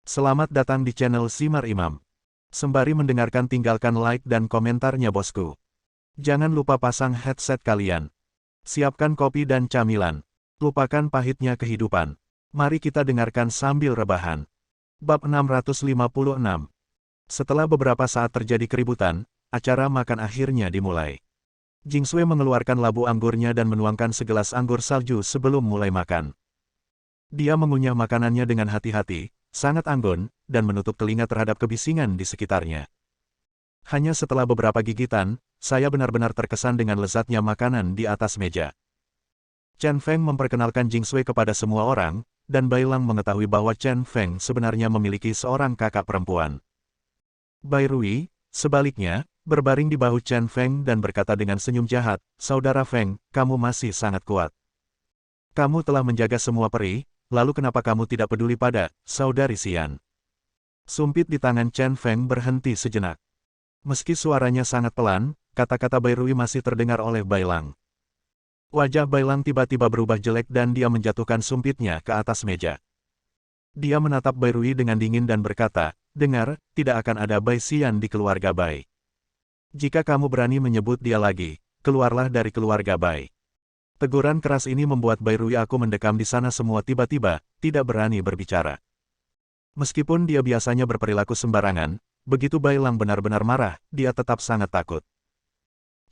Selamat datang di channel Simar Imam. Sembari mendengarkan tinggalkan like dan komentarnya bosku. Jangan lupa pasang headset kalian. Siapkan kopi dan camilan. Lupakan pahitnya kehidupan. Mari kita dengarkan sambil rebahan. Bab 656. Setelah beberapa saat terjadi keributan, acara makan akhirnya dimulai. Jingsui mengeluarkan labu anggurnya dan menuangkan segelas anggur salju sebelum mulai makan. Dia mengunyah makanannya dengan hati-hati, sangat anggun, dan menutup telinga terhadap kebisingan di sekitarnya. Hanya setelah beberapa gigitan, saya benar-benar terkesan dengan lezatnya makanan di atas meja. Chen Feng memperkenalkan Jingsui kepada semua orang, dan Bai Lang mengetahui bahwa Chen Feng sebenarnya memiliki seorang kakak perempuan. Bai Rui, sebaliknya, berbaring di bahu Chen Feng dan berkata dengan senyum jahat, "Saudara Feng, kamu masih sangat kuat. Kamu telah menjaga semua peri, lalu kenapa kamu tidak peduli pada saudari Xian?" Sumpit di tangan Chen Feng berhenti sejenak. Meski suaranya sangat pelan, kata-kata Bai Rui masih terdengar oleh Bai Lang. Wajah Bai Lang tiba-tiba berubah jelek dan dia menjatuhkan sumpitnya ke atas meja. Dia menatap Bai Rui dengan dingin dan berkata, "Dengar, tidak akan ada Bai Xian di keluarga Bai. Jika kamu berani menyebut dia lagi, keluarlah dari keluarga Bai." Teguran keras ini membuat Bai Rui aku mendekam di sana semua tiba-tiba, tidak berani berbicara. Meskipun dia biasanya berperilaku sembarangan, begitu Bai Lang benar-benar marah, dia tetap sangat takut.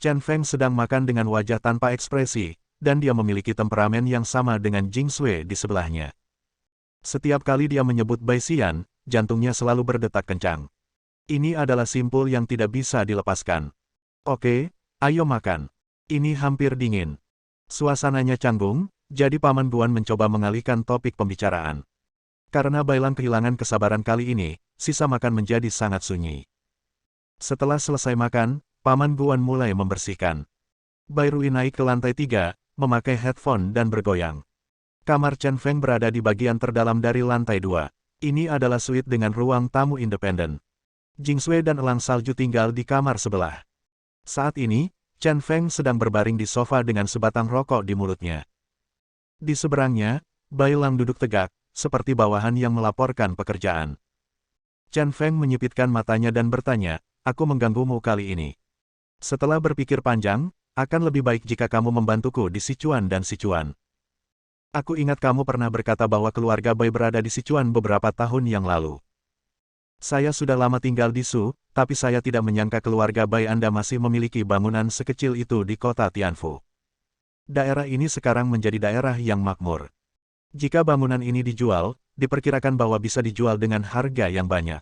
Chen Feng sedang makan dengan wajah tanpa ekspresi, dan dia memiliki temperamen yang sama dengan Jingsui di sebelahnya. Setiap kali dia menyebut Bai Xian, jantungnya selalu berdetak kencang. Ini adalah simpul yang tidak bisa dilepaskan. "Oke, ayo makan. Ini hampir dingin." Suasananya canggung, jadi Paman Guan mencoba mengalihkan topik pembicaraan. Karena Bai Lang kehilangan kesabaran kali ini, sisa makan menjadi sangat sunyi. Setelah selesai makan, Paman Guan mulai membersihkan. Bai Rui naik ke lantai 3, memakai headphone dan bergoyang. Kamar Chen Feng berada di bagian terdalam dari lantai 2. Ini adalah suite dengan ruang tamu independen. Jingsui dan elang salju tinggal di kamar sebelah. Saat ini, Chen Feng sedang berbaring di sofa dengan sebatang rokok di mulutnya. Di seberangnya, Bai Lang duduk tegak, seperti bawahan yang melaporkan pekerjaan. Chen Feng menyipitkan matanya dan bertanya, "Aku mengganggumu kali ini?" Setelah berpikir panjang, akan lebih baik jika kamu membantuku di Sichuan dan Sichuan. Aku ingat kamu pernah berkata bahwa keluarga Bai berada di Sichuan beberapa tahun yang lalu. Saya sudah lama tinggal di Su, tapi saya tidak menyangka keluarga Bai Anda masih memiliki bangunan sekecil itu di kota Tianfu. Daerah ini sekarang menjadi daerah yang makmur. Jika bangunan ini dijual, diperkirakan bahwa bisa dijual dengan harga yang banyak.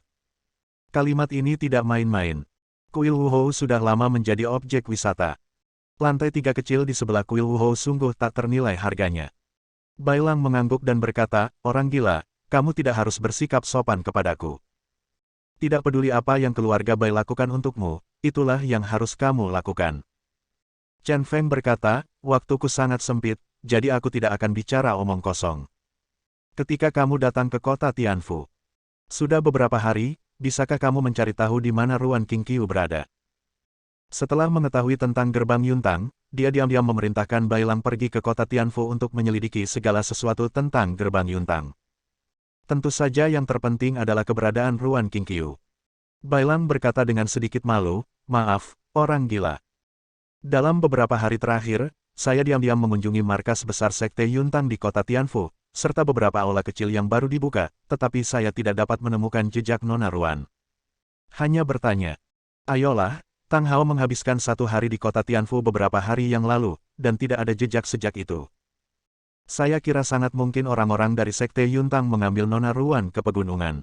Kalimat ini tidak main-main. Kuil Wuhou sudah lama menjadi objek wisata. Lantai 3 kecil di sebelah kuil Wuhou sungguh tak ternilai harganya. Bai Lang mengangguk dan berkata, "Orang gila, kamu tidak harus bersikap sopan kepadaku. Tidak peduli apa yang keluarga Bai lakukan untukmu, itulah yang harus kamu lakukan." Chen Feng berkata, "Waktuku sangat sempit, jadi aku tidak akan bicara omong kosong. Ketika kamu datang ke kota Tianfu, sudah beberapa hari, bisakah kamu mencari tahu di mana Ruan Qingqiu berada?" Setelah mengetahui tentang gerbang Yuntang, dia diam-diam memerintahkan Bai Lang pergi ke kota Tianfu untuk menyelidiki segala sesuatu tentang gerbang Yuntang. Tentu saja yang terpenting adalah keberadaan Ruan Qingqiu. Bai Lang berkata dengan sedikit malu, "Maaf, orang gila. Dalam beberapa hari terakhir, saya diam-diam mengunjungi markas besar Sekte Yuntang di kota Tianfu, serta beberapa aula kecil yang baru dibuka, tetapi saya tidak dapat menemukan jejak Nona Ruan. Hanya bertanya, ayolah, Tang Hao menghabiskan 1 hari di kota Tianfu beberapa hari yang lalu, dan tidak ada jejak sejak itu. Saya kira sangat mungkin orang-orang dari Sekte Yuntang mengambil Nona Ruan ke pegunungan.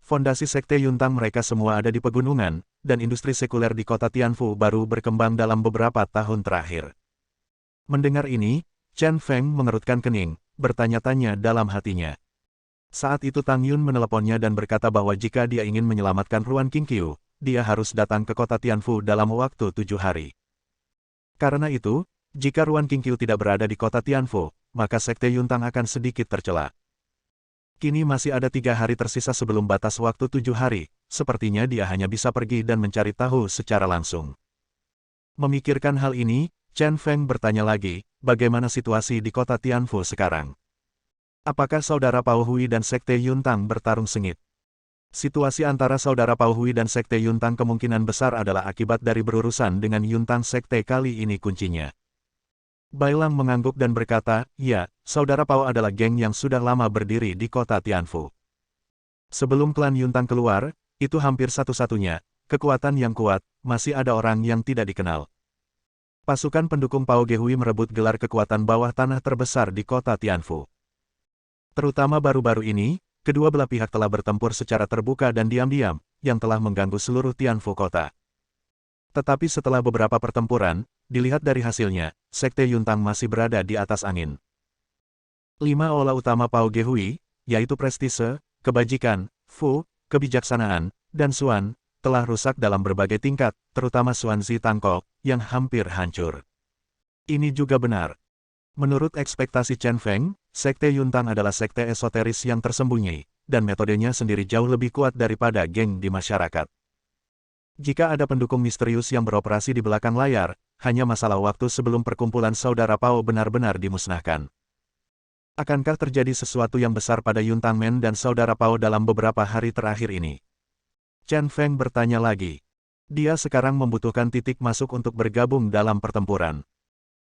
Fondasi Sekte Yuntang mereka semua ada di pegunungan, dan industri sekuler di kota Tianfu baru berkembang dalam beberapa tahun terakhir." Mendengar ini, Chen Feng mengerutkan kening, bertanya-tanya dalam hatinya. Saat itu Tang Yun meneleponnya dan berkata bahwa jika dia ingin menyelamatkan Ruan Qingqiu, dia harus datang ke kota Tianfu dalam waktu 7 hari. Karena itu, jika Ruan Qingqiu tidak berada di kota Tianfu, maka Sekte Yuntang akan sedikit tercela. Kini masih ada 3 hari tersisa sebelum batas waktu 7 hari, sepertinya dia hanya bisa pergi dan mencari tahu secara langsung. Memikirkan hal ini, Chen Feng bertanya lagi, bagaimana situasi di kota Tianfu sekarang? Apakah saudara Pao Hui dan Sekte Yuntang bertarung sengit? Situasi antara saudara Pao Hui dan Sekte Yuntang kemungkinan besar adalah akibat dari berurusan dengan Yuntang Sekte kali ini kuncinya. Bailang mengangguk dan berkata, ya, saudara Pao adalah geng yang sudah lama berdiri di kota Tianfu. Sebelum klan Yuntang keluar, itu hampir satu-satunya, kekuatan yang kuat, masih ada orang yang tidak dikenal. Pasukan pendukung Pao Gehui merebut gelar kekuatan bawah tanah terbesar di kota Tianfu. Terutama baru-baru ini, kedua belah pihak telah bertempur secara terbuka dan diam-diam, yang telah mengganggu seluruh Tianfu kota. Tetapi setelah beberapa pertempuran, dilihat dari hasilnya, Sekte Yuntang masih berada di atas angin. 5 aula utama Pao Gehui, yaitu prestise, kebajikan, fu, kebijaksanaan, dan Xuan, telah rusak dalam berbagai tingkat, terutama Xuan Zi Tangkok, yang hampir hancur. Ini juga benar. Menurut ekspektasi Chen Feng, Sekte Yuntang adalah sekte esoteris yang tersembunyi, dan metodenya sendiri jauh lebih kuat daripada geng di masyarakat. Jika ada pendukung misterius yang beroperasi di belakang layar, hanya masalah waktu sebelum perkumpulan saudara Pao benar-benar dimusnahkan. Akankah terjadi sesuatu yang besar pada Yuntang Men dan saudara Pao dalam beberapa hari terakhir ini? Chen Feng bertanya lagi. Dia sekarang membutuhkan titik masuk untuk bergabung dalam pertempuran.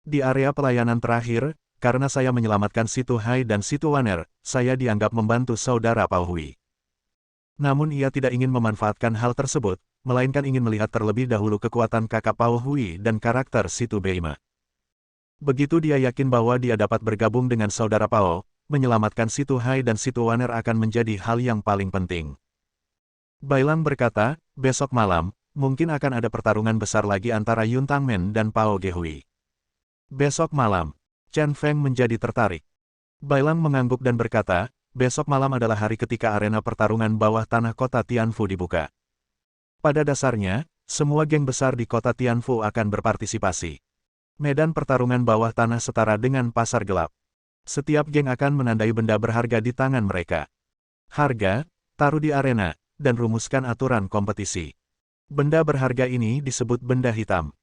Di area pelayanan terakhir, karena saya menyelamatkan Situ Hai dan Situ Waner, saya dianggap membantu saudara Pao Hui. Namun ia tidak ingin memanfaatkan hal tersebut, melainkan ingin melihat terlebih dahulu kekuatan kakak Pao Hui dan karakter Situ Beima. Begitu dia yakin bahwa dia dapat bergabung dengan saudara Pao, menyelamatkan Situ Hai dan Situ Waner akan menjadi hal yang paling penting. Bailang berkata, besok malam, mungkin akan ada pertarungan besar lagi antara Yuntang Men dan Pao Gehui. Besok malam, Chen Feng menjadi tertarik. Bailang mengangguk dan berkata, besok malam adalah hari ketika arena pertarungan bawah tanah kota Tianfu dibuka. Pada dasarnya, semua geng besar di kota Tianfu akan berpartisipasi. Medan pertarungan bawah tanah setara dengan pasar gelap. Setiap geng akan menandai benda berharga di tangan mereka. Harga, taruh di arena, dan rumuskan aturan kompetisi. Benda berharga ini disebut benda hitam.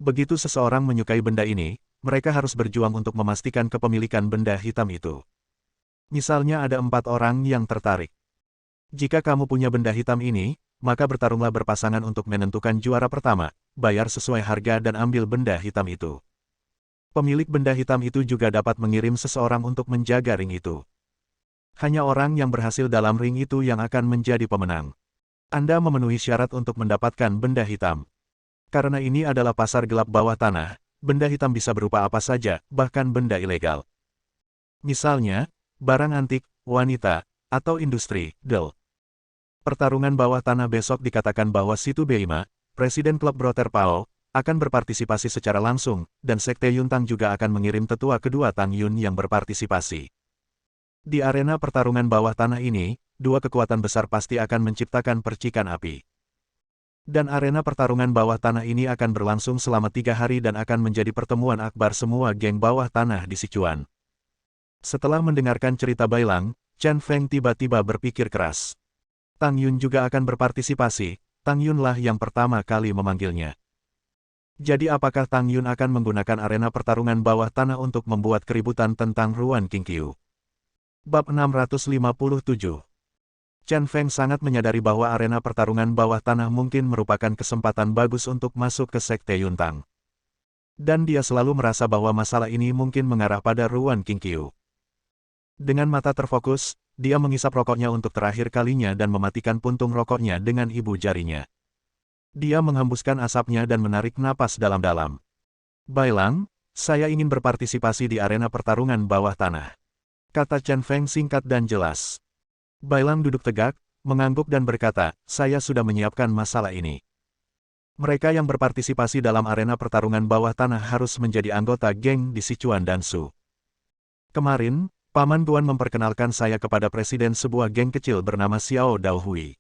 Begitu seseorang menyukai benda ini, mereka harus berjuang untuk memastikan kepemilikan benda hitam itu. Misalnya ada 4 orang yang tertarik. Jika kamu punya benda hitam ini, maka bertarunglah berpasangan untuk menentukan juara pertama, bayar sesuai harga dan ambil benda hitam itu. Pemilik benda hitam itu juga dapat mengirim seseorang untuk menjaga ring itu. Hanya orang yang berhasil dalam ring itu yang akan menjadi pemenang. Anda memenuhi syarat untuk mendapatkan benda hitam. Karena ini adalah pasar gelap bawah tanah, benda hitam bisa berupa apa saja, bahkan benda ilegal. Misalnya, barang antik, wanita, atau industri, del. Pertarungan bawah tanah besok dikatakan bahwa Situ Beima, Presiden Klub Brother Pao, akan berpartisipasi secara langsung, dan Sekte Yuntang juga akan mengirim tetua kedua Tang Yun yang berpartisipasi. Di arena pertarungan bawah tanah ini, 2 kekuatan besar pasti akan menciptakan percikan api. Dan arena pertarungan bawah tanah ini akan berlangsung selama 3 hari dan akan menjadi pertemuan akbar semua geng bawah tanah di Sichuan. Setelah mendengarkan cerita Bailang, Chen Feng tiba-tiba berpikir keras. Tang Yun juga akan berpartisipasi, Tang Yunlah yang pertama kali memanggilnya. Jadi apakah Tang Yun akan menggunakan arena pertarungan bawah tanah untuk membuat keributan tentang Ruan Qingqiu? Bab 657. Chen Feng sangat menyadari bahwa arena pertarungan bawah tanah mungkin merupakan kesempatan bagus untuk masuk ke Sekte Yuntang. Dan dia selalu merasa bahwa masalah ini mungkin mengarah pada Ruan Qingqiu. Dengan mata terfokus, dia menghisap rokoknya untuk terakhir kalinya dan mematikan puntung rokoknya dengan ibu jarinya. Dia menghembuskan asapnya dan menarik napas dalam-dalam. Bailang, saya ingin berpartisipasi di arena pertarungan bawah tanah. Kata Chen Feng singkat dan jelas. Bailang duduk tegak, mengangguk dan berkata, saya sudah menyiapkan masalah ini. Mereka yang berpartisipasi dalam arena pertarungan bawah tanah harus menjadi anggota geng di Sichuan dan Shu. Kemarin, Paman Tuan memperkenalkan saya kepada presiden sebuah geng kecil bernama Xiao Daohui.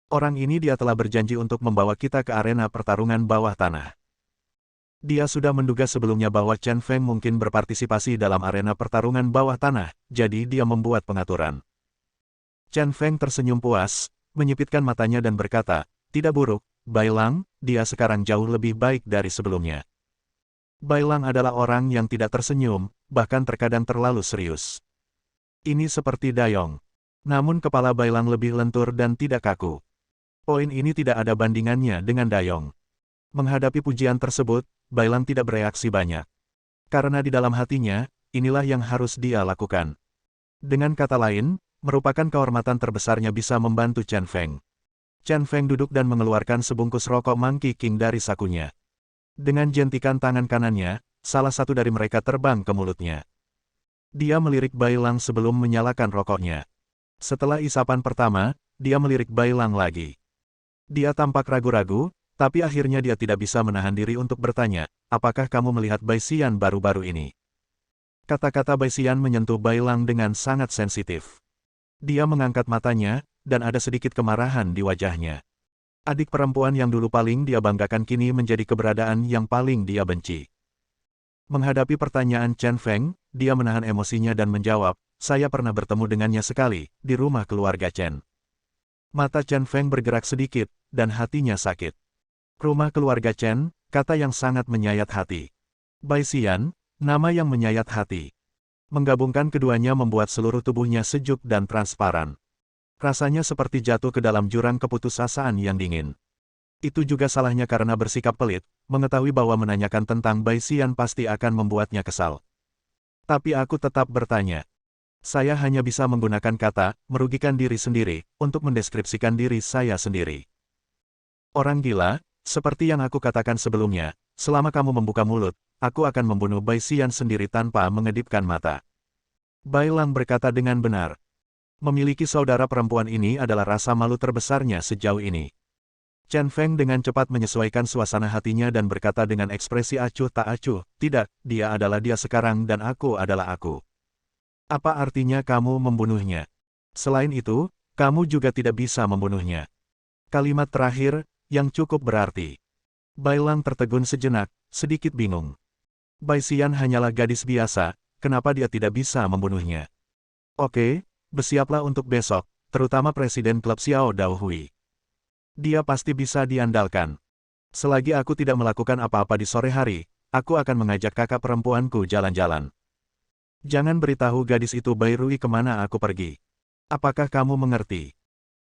Orang ini dia telah berjanji untuk membawa kita ke arena pertarungan bawah tanah. Dia sudah menduga sebelumnya bahwa Chen Feng mungkin berpartisipasi dalam arena pertarungan bawah tanah, jadi dia membuat pengaturan. Chen Feng tersenyum puas, menyipitkan matanya dan berkata, tidak buruk, Bailang, dia sekarang jauh lebih baik dari sebelumnya. Bailang adalah orang yang tidak tersenyum, bahkan terkadang terlalu serius. Ini seperti Dayong. Namun kepala Bailang lebih lentur dan tidak kaku. Poin ini tidak ada bandingannya dengan Dayong. Menghadapi pujian tersebut, Bailang tidak bereaksi banyak. Karena di dalam hatinya, inilah yang harus dia lakukan. Dengan kata lain, merupakan kehormatan terbesarnya bisa membantu Chen Feng. Chen Feng duduk dan mengeluarkan sebungkus rokok Monkey King dari sakunya. Dengan jentikan tangan kanannya, salah satu dari mereka terbang ke mulutnya. Dia melirik Bailang sebelum menyalakan rokoknya. Setelah isapan pertama, dia melirik Bailang lagi. Dia tampak ragu-ragu, tapi akhirnya dia tidak bisa menahan diri untuk bertanya, apakah kamu melihat Bai Xian baru-baru ini? Kata-kata Bai Xian menyentuh Bailang dengan sangat sensitif. Dia mengangkat matanya, dan ada sedikit kemarahan di wajahnya. Adik perempuan yang dulu paling dia banggakan kini menjadi keberadaan yang paling dia benci. Menghadapi pertanyaan Chen Feng, dia menahan emosinya dan menjawab, saya pernah bertemu dengannya sekali, di rumah keluarga Chen. Mata Chen Feng bergerak sedikit, dan hatinya sakit. Rumah keluarga Chen, kata yang sangat menyayat hati. Bai Xian, nama yang menyayat hati. Menggabungkan keduanya membuat seluruh tubuhnya sejuk dan transparan. Rasanya seperti jatuh ke dalam jurang keputusasaan yang dingin. Itu juga salahnya karena bersikap pelit, mengetahui bahwa menanyakan tentang Bai Xian pasti akan membuatnya kesal. Tapi aku tetap bertanya. Saya hanya bisa menggunakan kata, merugikan diri sendiri, untuk mendeskripsikan diri saya sendiri. Orang gila, seperti yang aku katakan sebelumnya, selama kamu membuka mulut, aku akan membunuh Bai Xian sendiri tanpa mengedipkan mata. Bailang berkata dengan benar. Memiliki saudara perempuan ini adalah rasa malu terbesarnya sejauh ini. Chen Feng dengan cepat menyesuaikan suasana hatinya dan berkata dengan ekspresi acuh tak acuh, tidak, dia adalah dia sekarang dan aku adalah aku. Apa artinya kamu membunuhnya? Selain itu, kamu juga tidak bisa membunuhnya. Kalimat terakhir, yang cukup berarti. Bailang tertegun sejenak, sedikit bingung. Bai Xian hanyalah gadis biasa, kenapa dia tidak bisa membunuhnya? Oke, bersiaplah untuk besok, terutama Presiden Klub Xiao Dao Hui. Dia pasti bisa diandalkan. Selagi aku tidak melakukan apa-apa di sore hari, aku akan mengajak kakak perempuanku jalan-jalan. Jangan beritahu gadis itu Bai Rui kemana aku pergi. Apakah kamu mengerti?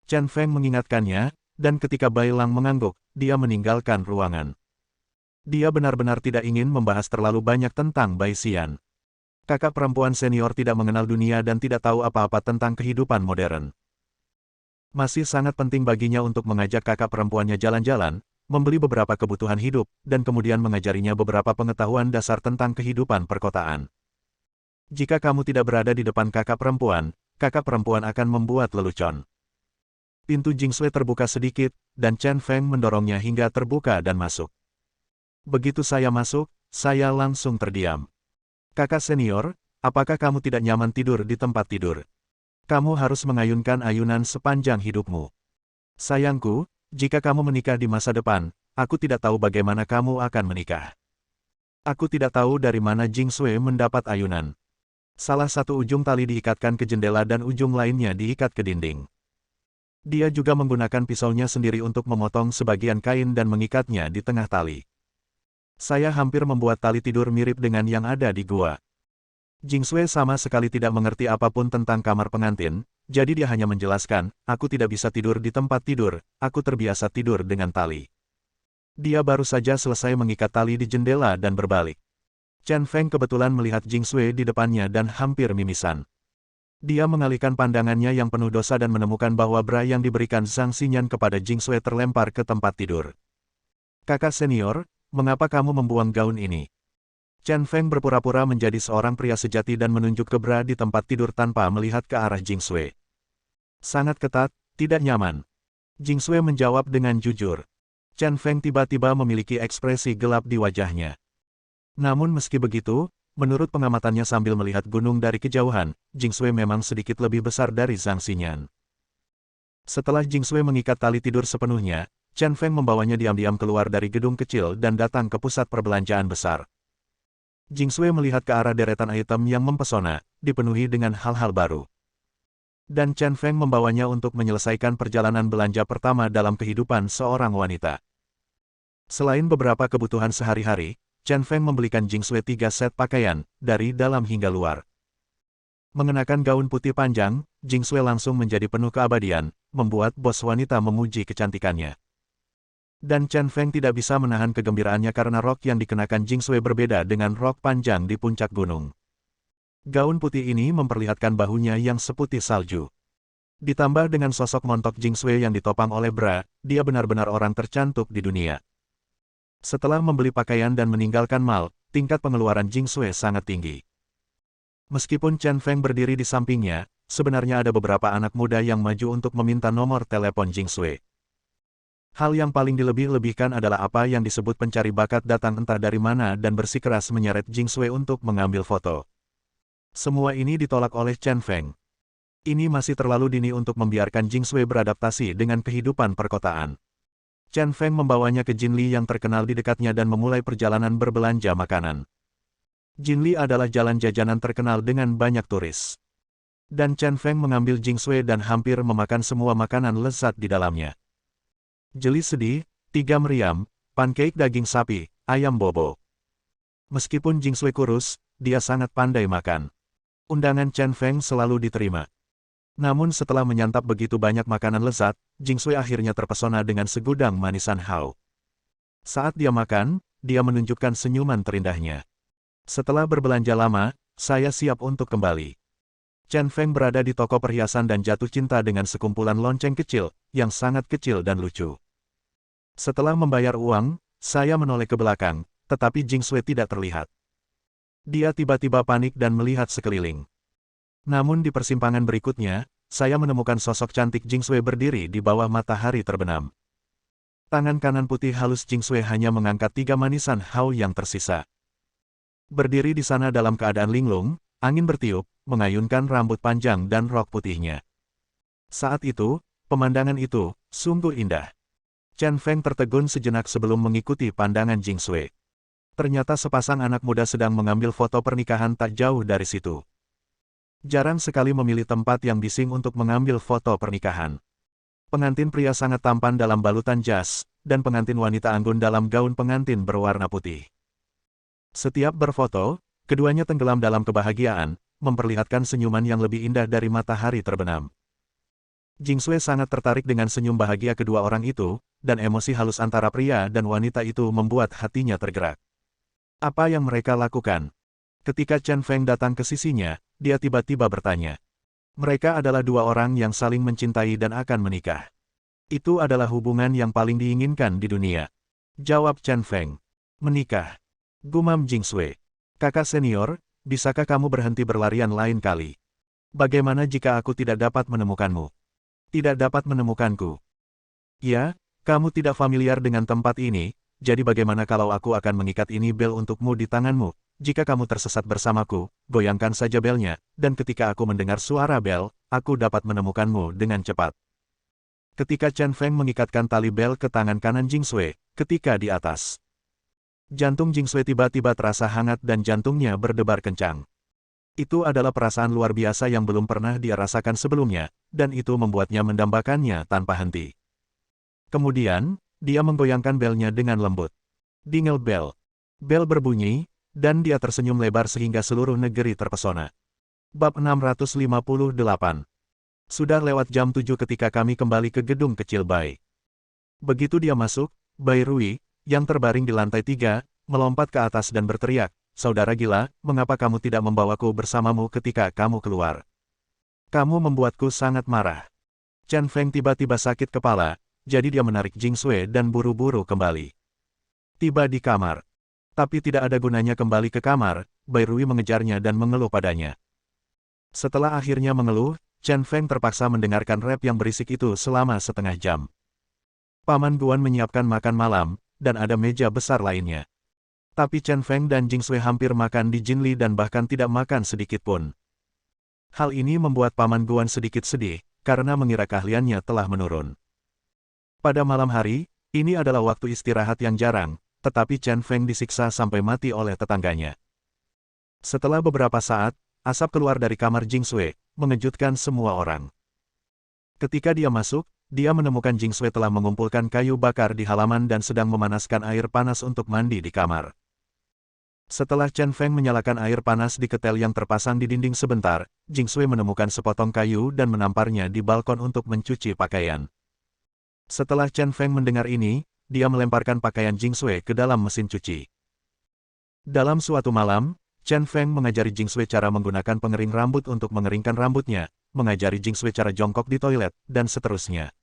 Chen Feng mengingatkannya, dan ketika Bailang mengangguk, dia meninggalkan ruangan. Dia benar-benar tidak ingin membahas terlalu banyak tentang Bai Xian. Kakak perempuan senior tidak mengenal dunia dan tidak tahu apa-apa tentang kehidupan modern. Masih sangat penting baginya untuk mengajak kakak perempuannya jalan-jalan, membeli beberapa kebutuhan hidup, dan kemudian mengajarinya beberapa pengetahuan dasar tentang kehidupan perkotaan. Jika kamu tidak berada di depan kakak perempuan akan membuat lelucon. Pintu Jingsui terbuka sedikit, dan Chen Feng mendorongnya hingga terbuka dan masuk. Begitu saya masuk, saya langsung terdiam. Kakak senior, apakah kamu tidak nyaman tidur di tempat tidur? Kamu harus mengayunkan ayunan sepanjang hidupmu. Sayangku, jika kamu menikah di masa depan, aku tidak tahu bagaimana kamu akan menikah. Aku tidak tahu dari mana Jingsui mendapat ayunan. Salah satu ujung tali diikatkan ke jendela dan ujung lainnya diikat ke dinding. Dia juga menggunakan pisaunya sendiri untuk memotong sebagian kain dan mengikatnya di tengah tali. Saya hampir membuat tali tidur mirip dengan yang ada di gua. Jingsui sama sekali tidak mengerti apapun tentang kamar pengantin, jadi dia hanya menjelaskan, aku tidak bisa tidur di tempat tidur, aku terbiasa tidur dengan tali. Dia baru saja selesai mengikat tali di jendela dan berbalik. Chen Feng kebetulan melihat Jingsui di depannya dan hampir mimisan. Dia mengalihkan pandangannya yang penuh dosa dan menemukan bahwa bra yang diberikan Zhang Xinyan kepada Jingsui terlempar ke tempat tidur. Kakak senior, mengapa kamu membuang gaun ini? Chen Feng berpura-pura menjadi seorang pria sejati dan menunjuk ke bra di tempat tidur tanpa melihat ke arah Jingsui. Sangat ketat, tidak nyaman. Jingsui menjawab dengan jujur. Chen Feng tiba-tiba memiliki ekspresi gelap di wajahnya. Namun meski begitu, menurut pengamatannya sambil melihat gunung dari kejauhan, Jingsui memang sedikit lebih besar dari Zhang Xinyan. Setelah Jingsui mengikat tali tidur sepenuhnya, Chen Feng membawanya diam-diam keluar dari gedung kecil dan datang ke pusat perbelanjaan besar. Jingsui melihat ke arah deretan item yang mempesona, dipenuhi dengan hal-hal baru. Dan Chen Feng membawanya untuk menyelesaikan perjalanan belanja pertama dalam kehidupan seorang wanita. Selain beberapa kebutuhan sehari-hari, Chen Feng membelikan Jingsui 3 set pakaian, dari dalam hingga luar. Mengenakan gaun putih panjang, Jing Sui langsung menjadi penuh keabadian, membuat bos wanita memuji kecantikannya. Dan Chen Feng tidak bisa menahan kegembiraannya karena rok yang dikenakan Jing Sui berbeda dengan rok panjang di puncak gunung. Gaun putih ini memperlihatkan bahunya yang seputih salju. Ditambah dengan sosok montok Jing Sui yang ditopang oleh bra, dia benar-benar orang tercantik di dunia. Setelah membeli pakaian dan meninggalkan mall, tingkat pengeluaran Jing Sui sangat tinggi. Meskipun Chen Feng berdiri di sampingnya, sebenarnya ada beberapa anak muda yang maju untuk meminta nomor telepon Jing Sui. Hal yang paling dilebih-lebihkan adalah apa yang disebut pencari bakat datang entah dari mana dan bersikeras menyeret Jing Sui untuk mengambil foto. Semua ini ditolak oleh Chen Feng. Ini masih terlalu dini untuk membiarkan Jing Sui beradaptasi dengan kehidupan perkotaan. Chen Feng membawanya ke Jinli yang terkenal di dekatnya dan memulai perjalanan berbelanja makanan. Jinli adalah jalan jajanan terkenal dengan banyak turis. Dan Chen Feng mengambil Jing Sui dan hampir memakan semua makanan lezat di dalamnya. Jeli sedih, 3 meriam, pancake daging sapi, ayam bobo. Meskipun Jing Sui kurus, dia sangat pandai makan. Undangan Chen Feng selalu diterima. Namun setelah menyantap begitu banyak makanan lezat, Jing Sui akhirnya terpesona dengan segudang manisan hao. Saat dia makan, dia menunjukkan senyuman terindahnya. Setelah berbelanja lama, saya siap untuk kembali. Chen Feng berada di toko perhiasan dan jatuh cinta dengan sekumpulan lonceng kecil, yang sangat kecil dan lucu. Setelah membayar uang, saya menoleh ke belakang, tetapi Jing Sui tidak terlihat. Dia tiba-tiba panik dan melihat sekeliling. Namun di persimpangan berikutnya, saya menemukan sosok cantik Jing Sui berdiri di bawah matahari terbenam. Tangan kanan putih halus Jing Sui hanya mengangkat 3 manisan hao yang tersisa. Berdiri di sana dalam keadaan linglung, angin bertiup, mengayunkan rambut panjang dan rok putihnya. Saat itu, pemandangan itu sungguh indah. Chen Feng tertegun sejenak sebelum mengikuti pandangan Jing Sui. Ternyata sepasang anak muda sedang mengambil foto pernikahan tak jauh dari situ. Jarang sekali memilih tempat yang bising untuk mengambil foto pernikahan. Pengantin pria sangat tampan dalam balutan jas, dan pengantin wanita anggun dalam gaun pengantin berwarna putih. Setiap berfoto, keduanya tenggelam dalam kebahagiaan, memperlihatkan senyuman yang lebih indah dari matahari terbenam. Jing Sui sangat tertarik dengan senyum bahagia kedua orang itu, dan emosi halus antara pria dan wanita itu membuat hatinya tergerak. Apa yang mereka lakukan? Ketika Chen Feng datang ke sisinya, dia tiba-tiba bertanya. Mereka adalah 2 orang yang saling mencintai dan akan menikah. Itu adalah hubungan yang paling diinginkan di dunia. Jawab Chen Feng. Menikah. Gumam Jing Sui. Kakak senior, bisakah kamu berhenti berlarian lain kali? Bagaimana jika aku tidak dapat menemukanmu? Tidak dapat menemukanku. Ya, kamu tidak familiar dengan tempat ini, jadi bagaimana kalau aku akan mengikat ini bel untukmu di tanganmu? Jika kamu tersesat bersamaku, goyangkan saja belnya, dan ketika aku mendengar suara bel, aku dapat menemukanmu dengan cepat. Ketika Chen Feng mengikatkan tali bel ke tangan kanan Jing Sui, ketika di atas. Jantung Jing Sui tiba-tiba terasa hangat dan jantungnya berdebar kencang. Itu adalah perasaan luar biasa yang belum pernah dia rasakan sebelumnya, dan itu membuatnya mendambakannya tanpa henti. Kemudian, dia menggoyangkan belnya dengan lembut. Dingel bel. Bel berbunyi, dan dia tersenyum lebar sehingga seluruh negeri terpesona. Bab 658. Sudah lewat jam 7 ketika kami kembali ke gedung kecil Bai. Begitu dia masuk, Bai Rui, yang terbaring di lantai 3, melompat ke atas dan berteriak, "Saudara gila, mengapa kamu tidak membawaku bersamamu ketika kamu keluar? Kamu membuatku sangat marah." Chen Feng tiba-tiba sakit kepala, jadi dia menarik Jing Sui dan buru-buru kembali. Tiba di kamar. Tapi tidak ada gunanya kembali ke kamar, Bai Rui mengejarnya dan mengeluh padanya. Setelah akhirnya mengeluh, Chen Feng terpaksa mendengarkan rap yang berisik itu selama setengah jam. Paman Guan menyiapkan makan malam, dan ada meja besar lainnya. Tapi Chen Feng dan Jing Sui hampir makan di Jinli dan bahkan tidak makan sedikit pun. Hal ini membuat Paman Guan sedikit sedih, karena mengira keahliannya telah menurun. Pada malam hari, ini adalah waktu istirahat yang jarang, tetapi Chen Feng disiksa sampai mati oleh tetangganya. Setelah beberapa saat, asap keluar dari kamar Jing Sui, mengejutkan semua orang. Ketika dia masuk, dia menemukan Jing Sui telah mengumpulkan kayu bakar di halaman dan sedang memanaskan air panas untuk mandi di kamar. Setelah Chen Feng menyalakan air panas di ketel yang terpasang di dinding sebentar, Jing Sui menemukan sepotong kayu dan menamparnya di balkon untuk mencuci pakaian. Setelah Chen Feng mendengar ini, dia melemparkan pakaian Jing Sui ke dalam mesin cuci. Dalam suatu malam, Chen Feng mengajari Jing Sui cara menggunakan pengering rambut untuk mengeringkan rambutnya, mengajari Jing Sui cara jongkok di toilet, dan seterusnya.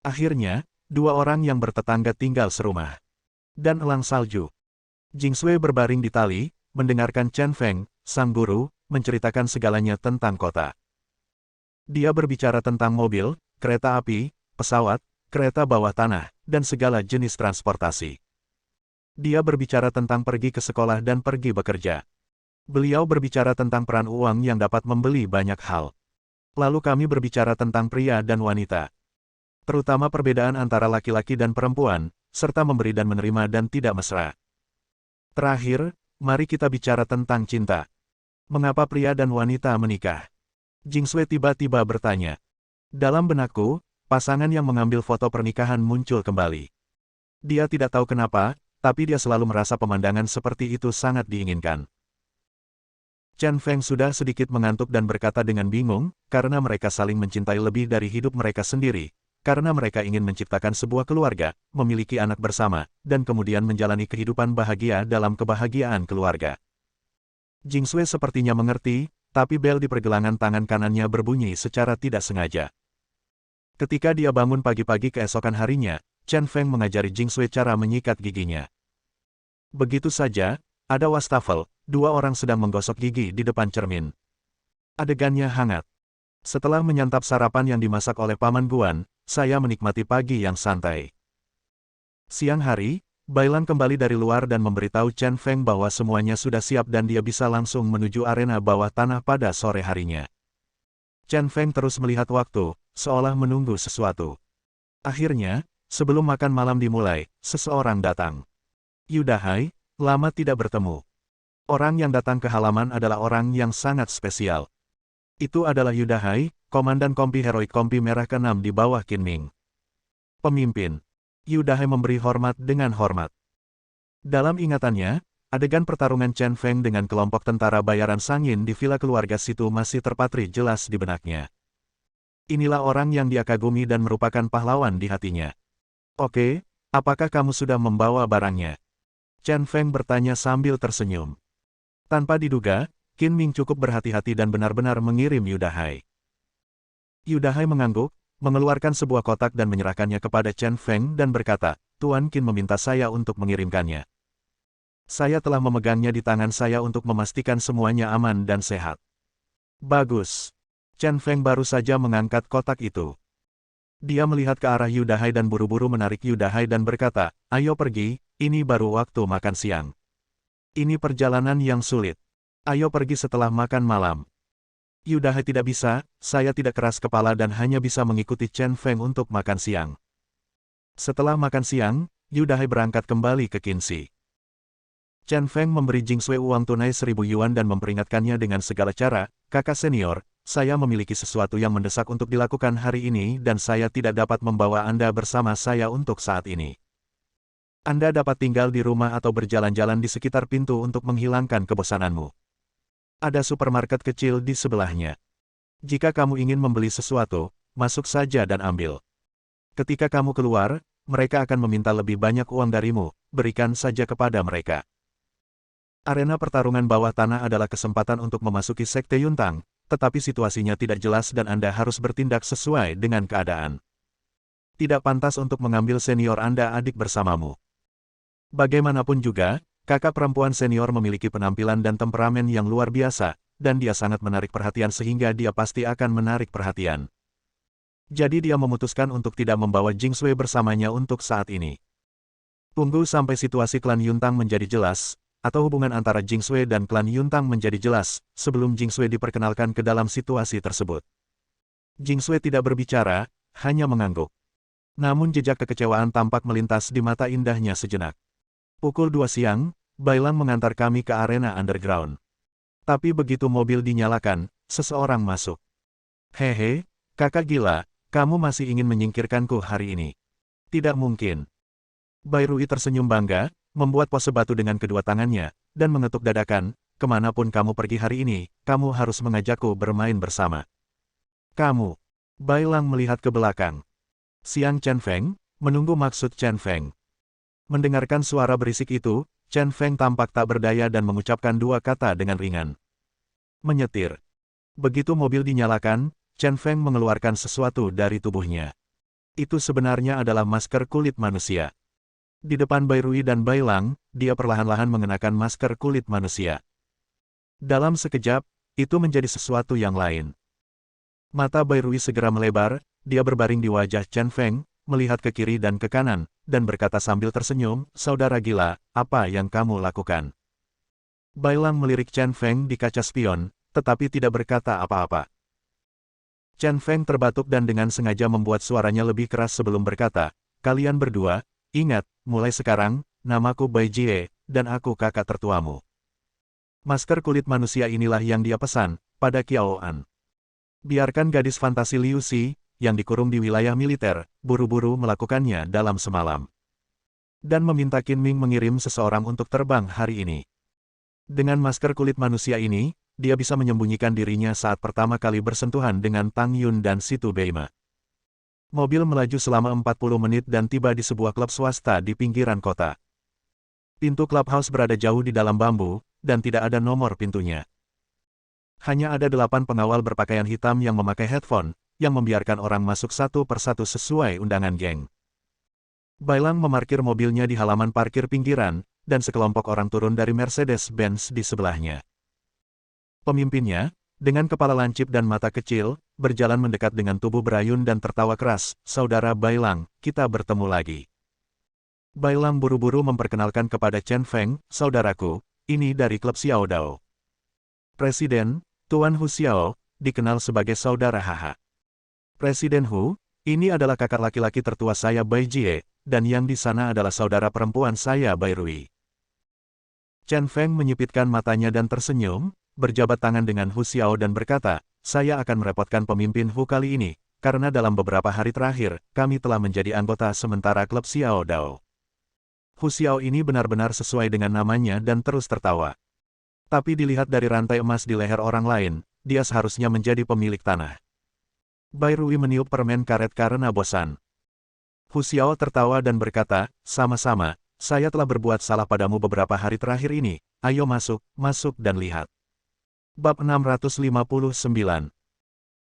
Akhirnya, dua orang yang bertetangga tinggal serumah. Dan elang salju. Jing Sui berbaring di tali, mendengarkan Chen Feng, sang guru, menceritakan segalanya tentang kota. Dia berbicara tentang mobil, kereta api, pesawat, kereta bawah tanah, dan segala jenis transportasi. Dia berbicara tentang pergi ke sekolah dan pergi bekerja. Beliau berbicara tentang peran uang yang dapat membeli banyak hal. Lalu kami berbicara tentang pria dan wanita. Terutama perbedaan antara laki-laki dan perempuan, serta memberi dan menerima dan tidak mesra. Terakhir, mari kita bicara tentang cinta. Mengapa pria dan wanita menikah? Jing Sui tiba-tiba bertanya. Dalam benakku, pasangan yang mengambil foto pernikahan muncul kembali. Dia tidak tahu kenapa, tapi dia selalu merasa pemandangan seperti itu sangat diinginkan. Chen Feng sudah sedikit mengantuk dan berkata dengan bingung, karena mereka saling mencintai lebih dari hidup mereka sendiri. Karena mereka ingin menciptakan sebuah keluarga, memiliki anak bersama, dan kemudian menjalani kehidupan bahagia dalam kebahagiaan keluarga. Jing Sui sepertinya mengerti, tapi bel di pergelangan tangan kanannya berbunyi secara tidak sengaja. Ketika dia bangun pagi-pagi keesokan harinya, Chen Feng mengajari Jing Sui cara menyikat giginya. Begitu saja, ada wastafel, dua orang sedang menggosok gigi di depan cermin. Adegannya hangat. Setelah menyantap sarapan yang dimasak oleh Paman Guan, saya menikmati pagi yang santai. Siang hari, Bailan kembali dari luar dan memberitahu Chen Feng bahwa semuanya sudah siap dan dia bisa langsung menuju arena bawah tanah pada sore harinya. Chen Feng terus melihat waktu, seolah menunggu sesuatu. Akhirnya, sebelum makan malam dimulai, seseorang datang. Yudahai, lama tidak bertemu. Orang yang datang ke halaman adalah orang yang sangat spesial. Itu adalah Yudahai, Komandan Kompi Heroik Kompi Merah ke-6 di bawah Qin Ming. Pemimpin. Yudahai memberi hormat dengan hormat. Dalam ingatannya, adegan pertarungan Chen Feng dengan kelompok tentara bayaran Sangin di villa keluarga situ masih terpatri jelas di benaknya. Inilah orang yang dia kagumi dan merupakan pahlawan di hatinya. Oke, apakah kamu sudah membawa barangnya? Chen Feng bertanya sambil tersenyum. Tanpa diduga, Qin Ming cukup berhati-hati dan benar-benar mengirim Yudahai. Yudahai mengangguk, mengeluarkan sebuah kotak dan menyerahkannya kepada Chen Feng dan berkata, Tuan Qin meminta saya untuk mengirimkannya. Saya telah memegangnya di tangan saya untuk memastikan semuanya aman dan sehat. Bagus. Chen Feng baru saja mengangkat kotak itu. Dia melihat ke arah Yudahai dan buru-buru menarik Yudahai dan berkata, ayo pergi, ini baru waktu makan siang. Ini perjalanan yang sulit. Ayo pergi setelah makan malam. Yudahai tidak bisa, saya tidak keras kepala dan hanya bisa mengikuti Chen Feng untuk makan siang. Setelah makan siang, Yudahai berangkat kembali ke Qinxi. Chen Feng memberi Jing Sui uang tunai 1000 yuan dan memperingatkannya dengan segala cara, kakak senior, saya memiliki sesuatu yang mendesak untuk dilakukan hari ini dan saya tidak dapat membawa Anda bersama saya untuk saat ini. Anda dapat tinggal di rumah atau berjalan-jalan di sekitar pintu untuk menghilangkan kebosananmu. Ada supermarket kecil di sebelahnya. Jika kamu ingin membeli sesuatu, masuk saja dan ambil. Ketika kamu keluar, mereka akan meminta lebih banyak uang darimu, berikan saja kepada mereka. Arena pertarungan bawah tanah adalah kesempatan untuk memasuki Sekte Yuntang, tetapi situasinya tidak jelas dan Anda harus bertindak sesuai dengan keadaan. Tidak pantas untuk mengambil senior Anda adik bersamamu. Bagaimanapun juga, kakak perempuan senior memiliki penampilan dan temperamen yang luar biasa, dan dia sangat menarik perhatian sehingga dia pasti akan menarik perhatian. Jadi dia memutuskan untuk tidak membawa Jing Sui bersamanya untuk saat ini. Tunggu sampai situasi klan Yuntang menjadi jelas, atau hubungan antara Jing Sui dan klan Yuntang menjadi jelas, sebelum Jing Sui diperkenalkan ke dalam situasi tersebut. Jing Sui tidak berbicara, hanya mengangguk. Namun jejak kekecewaan tampak melintas di mata indahnya sejenak. Pukul 2 siang, Bailan mengantar kami ke arena underground. Tapi begitu mobil dinyalakan, seseorang masuk. Hehe, kakak gila, kamu masih ingin menyingkirkanku hari ini. Tidak mungkin. Bairui tersenyum bangga, membuat pose batu dengan kedua tangannya, dan mengetuk dadakan, kemanapun kamu pergi hari ini, kamu harus mengajakku bermain bersama. Kamu. Bai Lang melihat ke belakang. Xiang Chen Feng, menunggu maksud Chen Feng. Mendengarkan suara berisik itu, Chen Feng tampak tak berdaya dan mengucapkan dua kata dengan ringan. Menyetir. Begitu mobil dinyalakan, Chen Feng mengeluarkan sesuatu dari tubuhnya. Itu sebenarnya adalah masker kulit manusia. Di depan Bai Rui dan Bai Lang, dia perlahan-lahan mengenakan masker kulit manusia. Dalam sekejap, itu menjadi sesuatu yang lain. Mata Bai Rui segera melebar, dia berbaring di wajah Chen Feng, melihat ke kiri dan ke kanan, dan berkata sambil tersenyum, "Saudara gila, apa yang kamu lakukan?" Bai Lang melirik Chen Feng di kaca spion, tetapi tidak berkata apa-apa. Chen Feng terbatuk dan dengan sengaja membuat suaranya lebih keras sebelum berkata, "Kalian berdua, ingat, mulai sekarang, namaku Bai Jie, dan aku kakak tertuamu." Masker kulit manusia inilah yang dia pesan, pada Qiao An. Biarkan gadis fantasi Liu Xi, yang dikurung di wilayah militer, buru-buru melakukannya dalam semalam. Dan meminta Qin Ming mengirim seseorang untuk terbang hari ini. Dengan masker kulit manusia ini, dia bisa menyembunyikan dirinya saat pertama kali bersentuhan dengan Tang Yun dan Situ Beima. Mobil melaju selama 40 menit dan tiba di sebuah klub swasta di pinggiran kota. Pintu clubhouse berada jauh di dalam bambu, dan tidak ada nomor pintunya. Hanya ada 8 pengawal berpakaian hitam yang memakai headphone, yang membiarkan orang masuk satu persatu sesuai undangan geng. Bai Lang memarkir mobilnya di halaman parkir pinggiran, dan sekelompok orang turun dari Mercedes-Benz di sebelahnya. Pemimpinnya, dengan kepala lancip dan mata kecil, berjalan mendekat dengan tubuh berayun dan tertawa keras, "Saudara Bai Lang, kita bertemu lagi." Bai Lang buru-buru memperkenalkan kepada Chen Feng, "Saudaraku, ini dari klub Xiao Dao. Presiden, Tuan Hu Xiao, dikenal sebagai saudara Haha. Presiden Hu, ini adalah kakak laki-laki tertua saya Bai Jie, dan yang di sana adalah saudara perempuan saya Bai Rui." Chen Feng menyipitkan matanya dan tersenyum, berjabat tangan dengan Hu Xiao dan berkata, "Saya akan merepotkan pemimpin Hu kali ini, karena dalam beberapa hari terakhir, kami telah menjadi anggota sementara klub Xiao Dao." Hu Xiao ini benar-benar sesuai dengan namanya dan terus tertawa. Tapi dilihat dari rantai emas di leher orang lain, dia seharusnya menjadi pemilik tanah. Bai Rui meniup permen karet karena bosan. Hu Xiao tertawa dan berkata, "Sama-sama, saya telah berbuat salah padamu beberapa hari terakhir ini, ayo masuk, masuk dan lihat." Bab 659.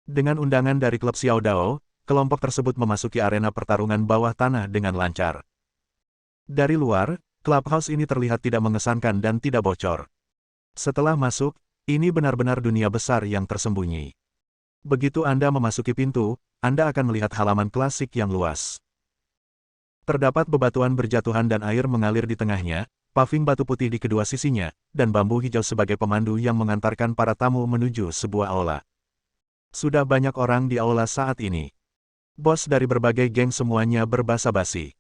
Dengan undangan dari klub Xiao Dao, kelompok tersebut memasuki arena pertarungan bawah tanah dengan lancar. Dari luar, clubhouse ini terlihat tidak mengesankan dan tidak bocor. Setelah masuk, ini benar-benar dunia besar yang tersembunyi. Begitu Anda memasuki pintu, Anda akan melihat halaman klasik yang luas. Terdapat bebatuan berjatuhan dan air mengalir di tengahnya, paving batu putih di kedua sisinya, dan bambu hijau sebagai pemandu yang mengantarkan para tamu menuju sebuah aula. Sudah banyak orang di aula saat ini. Bos dari berbagai geng semuanya berbasa-basi.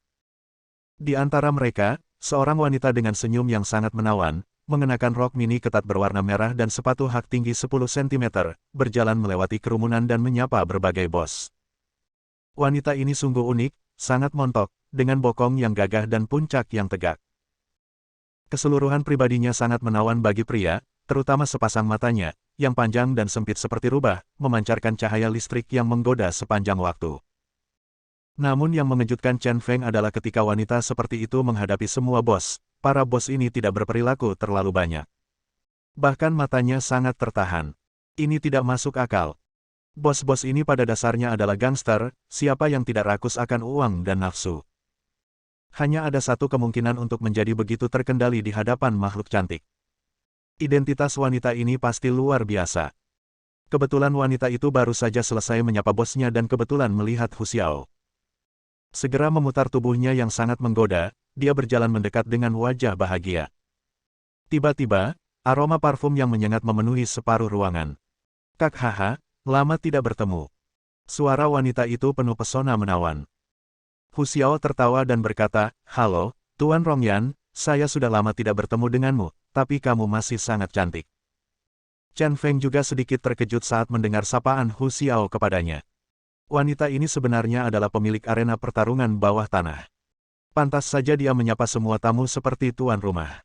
Di antara mereka, seorang wanita dengan senyum yang sangat menawan, mengenakan rok mini ketat berwarna merah dan sepatu hak tinggi 10 cm, berjalan melewati kerumunan dan menyapa berbagai bos. Wanita ini sungguh unik, sangat montok, dengan bokong yang gagah dan puncak yang tegak. Keseluruhan pribadinya sangat menawan bagi pria, terutama sepasang matanya, yang panjang dan sempit seperti rubah, memancarkan cahaya listrik yang menggoda sepanjang waktu. Namun yang mengejutkan Chen Feng adalah ketika wanita seperti itu menghadapi semua bos, para bos ini tidak berperilaku terlalu banyak. Bahkan matanya sangat tertahan. Ini tidak masuk akal. Bos-bos ini pada dasarnya adalah gangster, siapa yang tidak rakus akan uang dan nafsu. Hanya ada satu kemungkinan untuk menjadi begitu terkendali di hadapan makhluk cantik. Identitas wanita ini pasti luar biasa. Kebetulan wanita itu baru saja selesai menyapa bosnya dan kebetulan melihat Hu Xiao. Segera memutar tubuhnya yang sangat menggoda, dia berjalan mendekat dengan wajah bahagia. Tiba-tiba, aroma parfum yang menyengat memenuhi separuh ruangan. "Kak Haha, lama tidak bertemu." Suara wanita itu penuh pesona menawan. Hu Xiao tertawa dan berkata, "Halo, Tuan Rongyan, saya sudah lama tidak bertemu denganmu, tapi kamu masih sangat cantik." Chen Feng juga sedikit terkejut saat mendengar sapaan Hu Xiao kepadanya. Wanita ini sebenarnya adalah pemilik arena pertarungan bawah tanah. Pantas saja dia menyapa semua tamu seperti tuan rumah.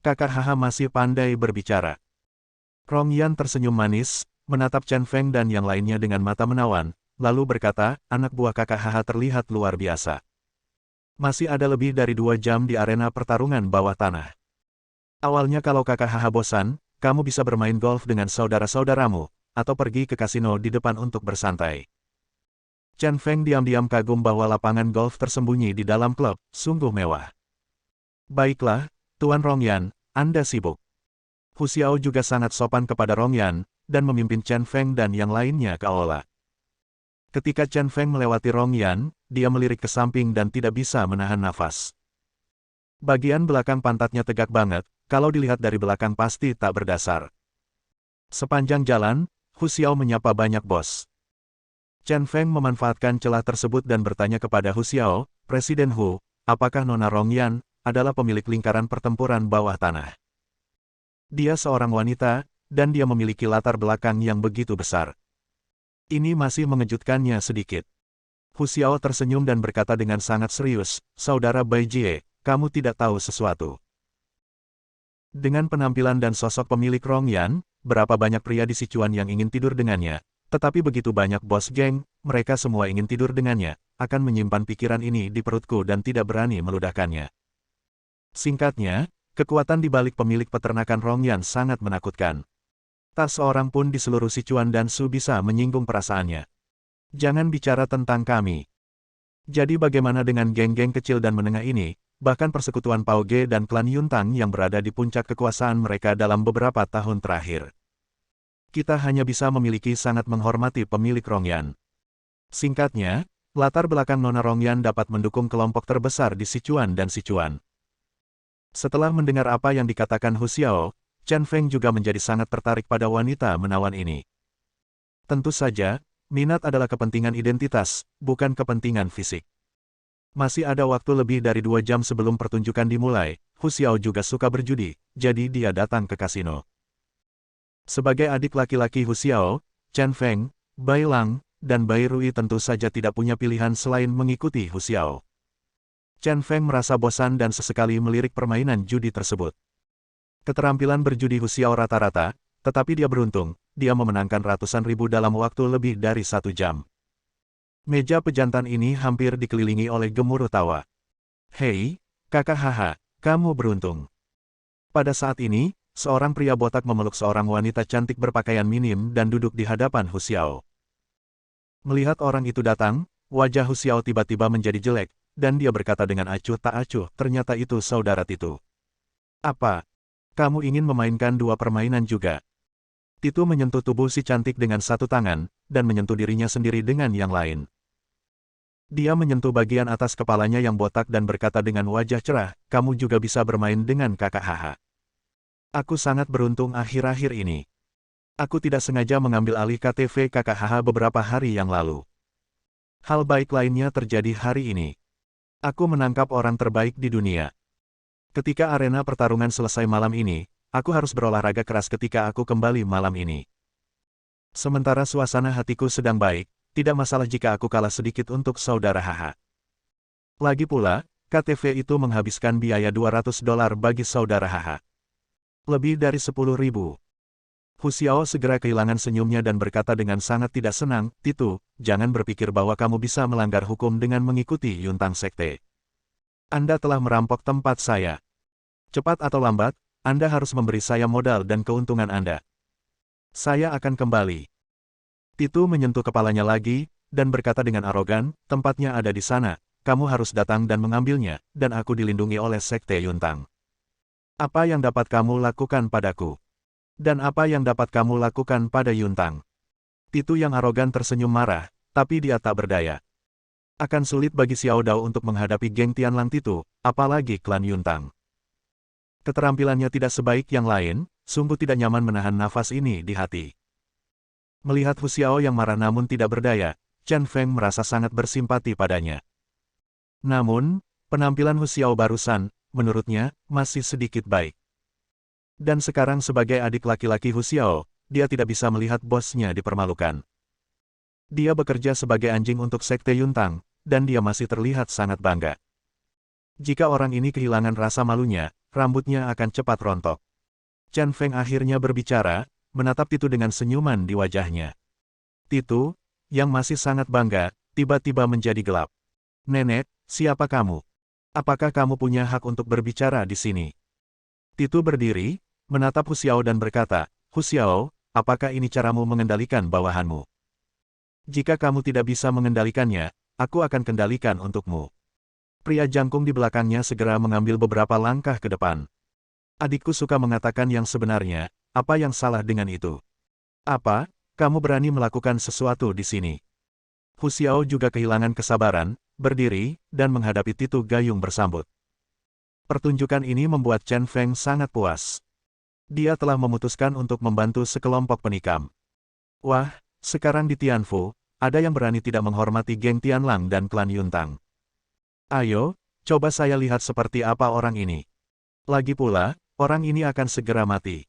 Kakak Haha masih pandai berbicara. Rongyan tersenyum manis, menatap Chen Feng dan yang lainnya dengan mata menawan, lalu berkata, anak buah kakak Haha terlihat luar biasa. Masih ada lebih dari 2 jam di arena pertarungan bawah tanah. Awalnya kalau kakak Haha bosan, kamu bisa bermain golf dengan saudara-saudaramu, atau pergi ke kasino di depan untuk bersantai. Chen Feng diam-diam kagum bahwa lapangan golf tersembunyi di dalam klub, sungguh mewah. Baiklah, Tuan Rongyan, Anda sibuk. Hu Xiao juga sangat sopan kepada Rongyan, dan memimpin Chen Feng dan yang lainnya ke aula. Ketika Chen Feng melewati Rongyan, dia melirik ke samping dan tidak bisa menahan nafas. Bagian belakang pantatnya tegak banget, kalau dilihat dari belakang pasti tak berdasar. Sepanjang jalan, Hu Xiao menyapa banyak bos. Chen Feng memanfaatkan celah tersebut dan bertanya kepada Hu Xiao, Presiden Hu, apakah Nona Rongyan adalah pemilik lingkaran pertempuran bawah tanah? Dia seorang wanita, dan dia memiliki latar belakang yang begitu besar. Ini masih mengejutkannya sedikit. Hu Xiao tersenyum dan berkata dengan sangat serius, Saudara Bai Jie, kamu tidak tahu sesuatu. Dengan penampilan dan sosok pemilik Rongyan, berapa banyak pria di Sichuan yang ingin tidur dengannya, tetapi begitu banyak bos geng, mereka semua ingin tidur dengannya, akan menyimpan pikiran ini di perutku dan tidak berani meludahkannya. Singkatnya, kekuatan di balik pemilik peternakan Rongyan sangat menakutkan. Tak seorang pun di seluruh Sichuan dan Su bisa menyinggung perasaannya. Jangan bicara tentang kami. Jadi bagaimana dengan geng-geng kecil dan menengah ini, bahkan persekutuan Pao Ge dan klan Yuntang yang berada di puncak kekuasaan mereka dalam beberapa tahun terakhir? Kita hanya bisa memiliki sangat menghormati pemilik Rongyan. Singkatnya, latar belakang Nona Rongyan dapat mendukung kelompok terbesar di Sichuan dan Sichuan. Setelah mendengar apa yang dikatakan Hu Xiao, Chen Feng juga menjadi sangat tertarik pada wanita menawan ini. Tentu saja, minat adalah kepentingan identitas, bukan kepentingan fisik. Masih ada waktu lebih dari 2 jam sebelum pertunjukan dimulai, Hu Xiao juga suka berjudi, jadi dia datang ke kasino. Sebagai adik laki-laki Hu Xiao, Chen Feng, Bai Lang, dan Bai Rui tentu saja tidak punya pilihan selain mengikuti Hu Xiao. Chen Feng merasa bosan dan sesekali melirik permainan judi tersebut. Keterampilan berjudi Hu Xiao rata-rata, tetapi dia beruntung, dia memenangkan ratusan ribu dalam waktu lebih dari 1 jam. Meja pejantan ini hampir dikelilingi oleh gemuruh tawa. Hei, kakak Haha, kamu beruntung. Pada saat ini, seorang pria botak memeluk seorang wanita cantik berpakaian minim dan duduk di hadapan Hu Xiao. Melihat orang itu datang, wajah Hu Xiao tiba-tiba menjadi jelek, dan dia berkata dengan acuh tak acuh, ternyata itu saudara Titu. Apa? Kamu ingin memainkan 2 permainan juga? Titu menyentuh tubuh si cantik dengan satu tangan, dan menyentuh dirinya sendiri dengan yang lain. Dia menyentuh bagian atas kepalanya yang botak dan berkata dengan wajah cerah, kamu juga bisa bermain dengan kakak Haha. Aku sangat beruntung akhir-akhir ini. Aku tidak sengaja mengambil alih KTV kakak Haha beberapa hari yang lalu. Hal baik lainnya terjadi hari ini. Aku menangkap orang terbaik di dunia. Ketika arena pertarungan selesai malam ini, aku harus berolahraga keras ketika aku kembali malam ini. Sementara suasana hatiku sedang baik, tidak masalah jika aku kalah sedikit untuk saudara Haha. Lagi pula, KTV itu menghabiskan biaya $200 bagi saudara Haha. Lebih dari 10.000. Hu Xiao segera kehilangan senyumnya dan berkata dengan sangat tidak senang, Titu, jangan berpikir bahwa kamu bisa melanggar hukum dengan mengikuti Yuntang Sekte. Anda telah merampok tempat saya. Cepat atau lambat, Anda harus memberi saya modal dan keuntungan Anda. Saya akan kembali. Titu menyentuh kepalanya lagi, dan berkata dengan arogan, tempatnya ada di sana, kamu harus datang dan mengambilnya, dan aku dilindungi oleh Sekte Yuntang. Apa yang dapat kamu lakukan padaku? Dan apa yang dapat kamu lakukan pada Yuntang? Titu yang arogan tersenyum marah, tapi dia tak berdaya. Akan sulit bagi Xiao Dao untuk menghadapi geng Tianlang Titu, apalagi klan Yuntang. Keterampilannya tidak sebaik yang lain, sungguh tidak nyaman menahan nafas ini di hati. Melihat Hu Xiao yang marah namun tidak berdaya, Chen Feng merasa sangat bersimpati padanya. Namun, penampilan Hu Xiao barusan, menurutnya, masih sedikit baik. Dan sekarang sebagai adik laki-laki Hu Xiao, dia tidak bisa melihat bosnya dipermalukan. Dia bekerja sebagai anjing untuk Sekte Yuntang, dan dia masih terlihat sangat bangga. Jika orang ini kehilangan rasa malunya, rambutnya akan cepat rontok. Chen Feng akhirnya berbicara, menatap Titu dengan senyuman di wajahnya. Titu, yang masih sangat bangga, tiba-tiba menjadi gelap. Nenek, siapa kamu? Apakah kamu punya hak untuk berbicara di sini? Titu berdiri, menatap Hu Xiao dan berkata, Hu Xiao, apakah ini caramu mengendalikan bawahanmu? Jika kamu tidak bisa mengendalikannya, aku akan kendalikan untukmu. Pria jangkung di belakangnya segera mengambil beberapa langkah ke depan. Adikku suka mengatakan yang sebenarnya, apa yang salah dengan itu? Apa, kamu berani melakukan sesuatu di sini? Hu Xiao juga kehilangan kesabaran, berdiri, dan menghadapi Titu Gayung bersambut. Pertunjukan ini membuat Chen Feng sangat puas. Dia telah memutuskan untuk membantu sekelompok penikam. Wah, sekarang di Tianfu, ada yang berani tidak menghormati geng Tianlang dan klan Yuntang. Ayo, coba saya lihat seperti apa orang ini. Lagi pula, orang ini akan segera mati.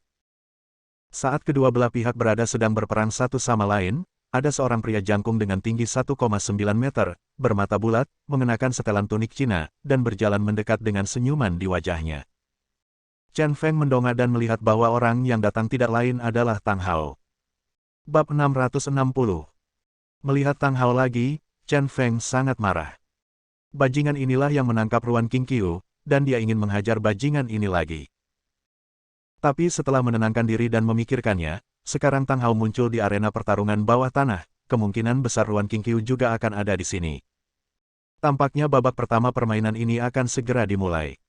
Saat kedua belah pihak berada sedang berperang satu sama lain, ada seorang pria jangkung dengan tinggi 1,9 meter, bermata bulat, mengenakan setelan tunik Cina, dan berjalan mendekat dengan senyuman di wajahnya. Chen Feng mendongak dan melihat bahwa orang yang datang tidak lain adalah Tang Hao. Bab 660. Melihat Tang Hao lagi, Chen Feng sangat marah. Bajingan inilah yang menangkap Ruan Qingqiu, dan dia ingin menghajar bajingan ini lagi. Tapi setelah menenangkan diri dan memikirkannya, sekarang Tang Hao muncul di arena pertarungan bawah tanah, kemungkinan besar Ruan Qingqiu juga akan ada di sini. Tampaknya babak pertama permainan ini akan segera dimulai.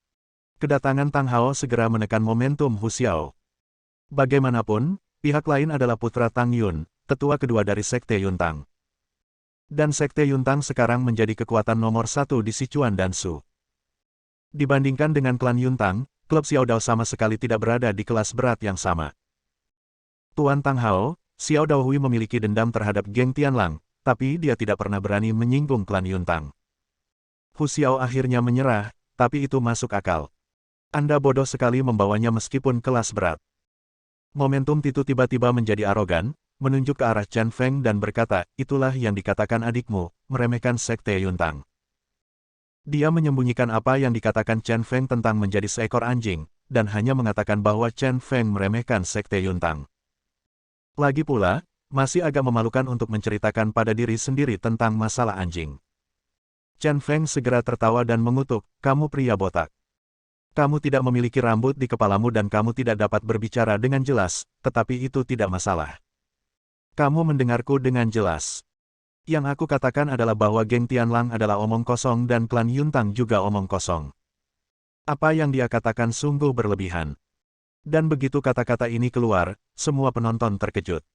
Kedatangan Tang Hao segera menekan momentum Hu Xiao. Bagaimanapun, pihak lain adalah putra Tang Yun, tetua kedua dari Sekte Yuntang. Dan Sekte Yuntang sekarang menjadi kekuatan nomor satu di Sichuan dan Shu. Dibandingkan dengan klan Yuntang, klub Xiao Dao sama sekali tidak berada di kelas berat yang sama. Tuan Tang Hao, Xiao Dao Hui memiliki dendam terhadap geng Tianlang, tapi dia tidak pernah berani menyinggung klan Yuntang. Hu Xiao akhirnya menyerah, tapi itu masuk akal. Anda bodoh sekali membawanya meskipun kelas berat. Momentum Titu tiba-tiba menjadi arogan, menunjuk ke arah Chen Feng dan berkata, itulah yang dikatakan adikmu, meremehkan Sekte Yuntang. Dia menyembunyikan apa yang dikatakan Chen Feng tentang menjadi seekor anjing, dan hanya mengatakan bahwa Chen Feng meremehkan Sekte Yuntang. Lagi pula, masih agak memalukan untuk menceritakan pada diri sendiri tentang masalah anjing. Chen Feng segera tertawa dan mengutuk, kamu pria botak. Kamu tidak memiliki rambut di kepalamu dan kamu tidak dapat berbicara dengan jelas, tetapi itu tidak masalah. Kamu mendengarku dengan jelas. Yang aku katakan adalah bahwa geng Tianlang adalah omong kosong dan klan Yuntang juga omong kosong. Apa yang dia katakan sungguh berlebihan. Dan begitu kata-kata ini keluar, semua penonton terkejut.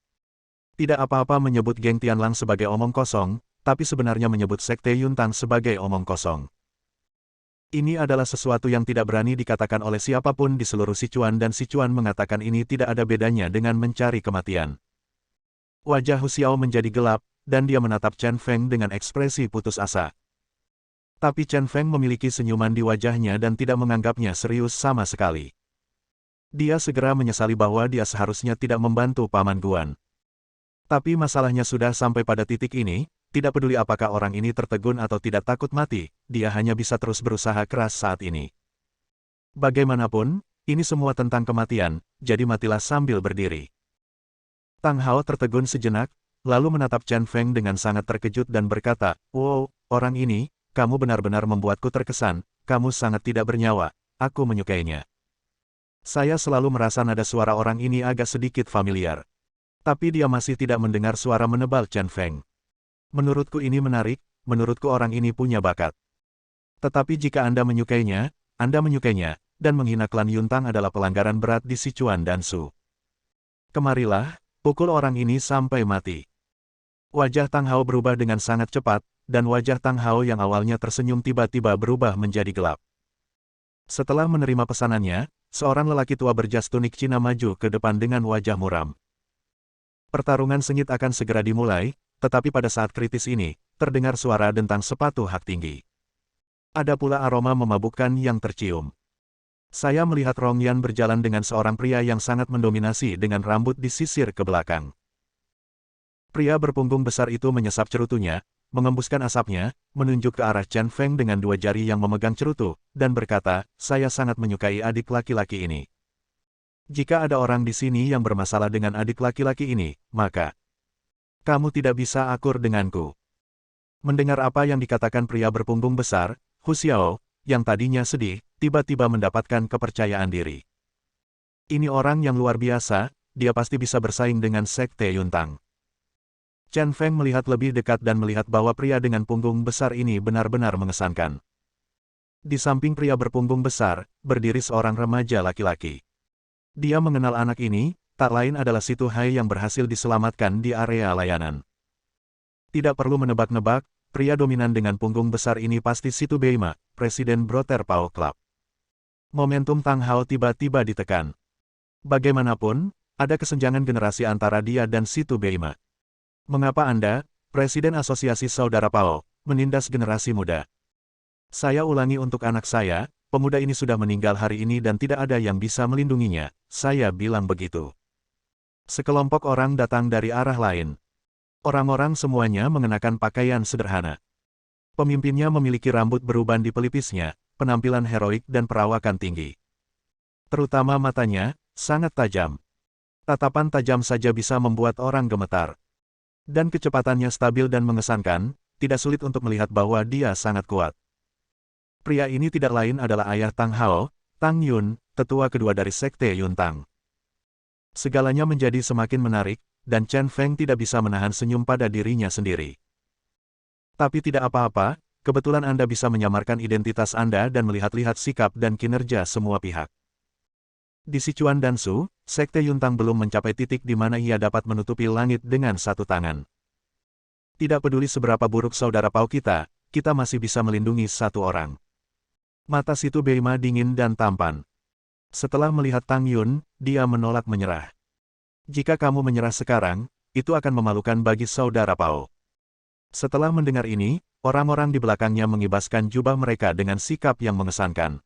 Tidak apa-apa menyebut geng Tianlang sebagai omong kosong, tapi sebenarnya menyebut Sekte Yuntang sebagai omong kosong. Ini adalah sesuatu yang tidak berani dikatakan oleh siapapun di seluruh Sichuan dan Sichuan mengatakan ini tidak ada bedanya dengan mencari kematian. Wajah Hu Xiao menjadi gelap, dan dia menatap Chen Feng dengan ekspresi putus asa. Tapi Chen Feng memiliki senyuman di wajahnya dan tidak menganggapnya serius sama sekali. Dia segera menyesali bahwa dia seharusnya tidak membantu Paman Guan. Tapi masalahnya sudah sampai pada titik ini, tidak peduli apakah orang ini tertegun atau tidak takut mati, dia hanya bisa terus berusaha keras saat ini. Bagaimanapun, ini semua tentang kematian, jadi matilah sambil berdiri. Tang Hao tertegun sejenak, lalu menatap Chen Feng dengan sangat terkejut dan berkata, wow, orang ini, kamu benar-benar membuatku terkesan, kamu sangat tidak bernyawa, aku menyukainya. Saya selalu merasa nada suara orang ini agak sedikit familiar. Tapi dia masih tidak mendengar suara menebal Chen Feng. Menurutku ini menarik, menurutku orang ini punya bakat. Tetapi jika Anda menyukainya, dan menghina klan Yuntang adalah pelanggaran berat di Sichuan dan Shu. Kemarilah, pukul orang ini sampai mati. Wajah Tang Hao berubah dengan sangat cepat, dan wajah Tang Hao yang awalnya tersenyum tiba-tiba berubah menjadi gelap. Setelah menerima pesanannya, seorang lelaki tua berjas tunik Cina maju ke depan dengan wajah muram. Pertarungan sengit akan segera dimulai, tetapi pada saat kritis ini, terdengar suara dentang sepatu hak tinggi. Ada pula aroma memabukkan yang tercium. Saya melihat Rong Yan berjalan dengan seorang pria yang sangat mendominasi dengan rambut disisir ke belakang. Pria berpunggung besar itu menyesap cerutunya, mengembuskan asapnya, menunjuk ke arah Chen Feng dengan dua jari yang memegang cerutu, dan berkata, saya sangat menyukai adik laki-laki ini. Jika ada orang di sini yang bermasalah dengan adik laki-laki ini, maka kamu tidak bisa akur denganku. Mendengar apa yang dikatakan pria berpunggung besar, Hu Xiao, yang tadinya sedih, tiba-tiba mendapatkan kepercayaan diri. Ini orang yang luar biasa, dia pasti bisa bersaing dengan Sekte Yuntang. Chen Feng melihat lebih dekat dan melihat bahwa pria dengan punggung besar ini benar-benar mengesankan. Di samping pria berpunggung besar, berdiri seorang remaja laki-laki. Dia mengenal anak ini, tak lain adalah Si Tu Hai yang berhasil diselamatkan di area layanan. Tidak perlu menebak-nebak, pria dominan dengan punggung besar ini pasti Si Tu Beima, Presiden Brother Pao Club. Momentum Tang Hao tiba-tiba ditekan. Bagaimanapun, ada kesenjangan generasi antara dia dan Si Tu Beima. Mengapa Anda, Presiden Asosiasi Saudara Pao, menindas generasi muda? Saya ulangi untuk anak saya, pemuda ini sudah meninggal hari ini dan tidak ada yang bisa melindunginya, saya bilang begitu. Sekelompok orang datang dari arah lain. Orang-orang semuanya mengenakan pakaian sederhana. Pemimpinnya memiliki rambut beruban di pelipisnya, penampilan heroik dan perawakan tinggi. Terutama matanya, sangat tajam. Tatapan tajam saja bisa membuat orang gemetar. Dan kecepatannya stabil dan mengesankan, tidak sulit untuk melihat bahwa dia sangat kuat. Pria ini tidak lain adalah ayah Tang Hao, Tang Yun, tetua kedua dari Sekte Yuntang. Segalanya menjadi semakin menarik, dan Chen Feng tidak bisa menahan senyum pada dirinya sendiri. Tapi tidak apa-apa, kebetulan Anda bisa menyamarkan identitas Anda dan melihat-lihat sikap dan kinerja semua pihak. Di Sichuan dan Su, Sekte Yuntang belum mencapai titik di mana ia dapat menutupi langit dengan satu tangan. Tidak peduli seberapa buruk saudara Pao kita masih bisa melindungi satu orang. Mata Si Tu Beima dingin dan tampan. Setelah melihat Tang Yun, dia menolak menyerah. Jika kamu menyerah sekarang, itu akan memalukan bagi saudara Pao. Setelah mendengar ini, orang-orang di belakangnya mengibaskan jubah mereka dengan sikap yang mengesankan.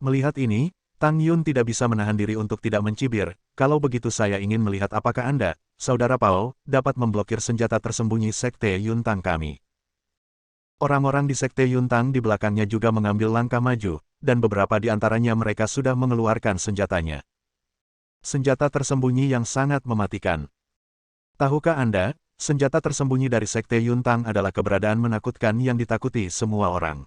Melihat ini, Tang Yun tidak bisa menahan diri untuk tidak mencibir, kalau begitu saya ingin melihat apakah Anda, saudara Pao, dapat memblokir senjata tersembunyi Sekte Yuntang kami. Orang-orang di Sekte Yuntang di belakangnya juga mengambil langkah maju, dan beberapa di antaranya mereka sudah mengeluarkan senjatanya. Senjata tersembunyi yang sangat mematikan. Tahukah Anda, senjata tersembunyi dari Sekte Yuntang adalah keberadaan menakutkan yang ditakuti semua orang.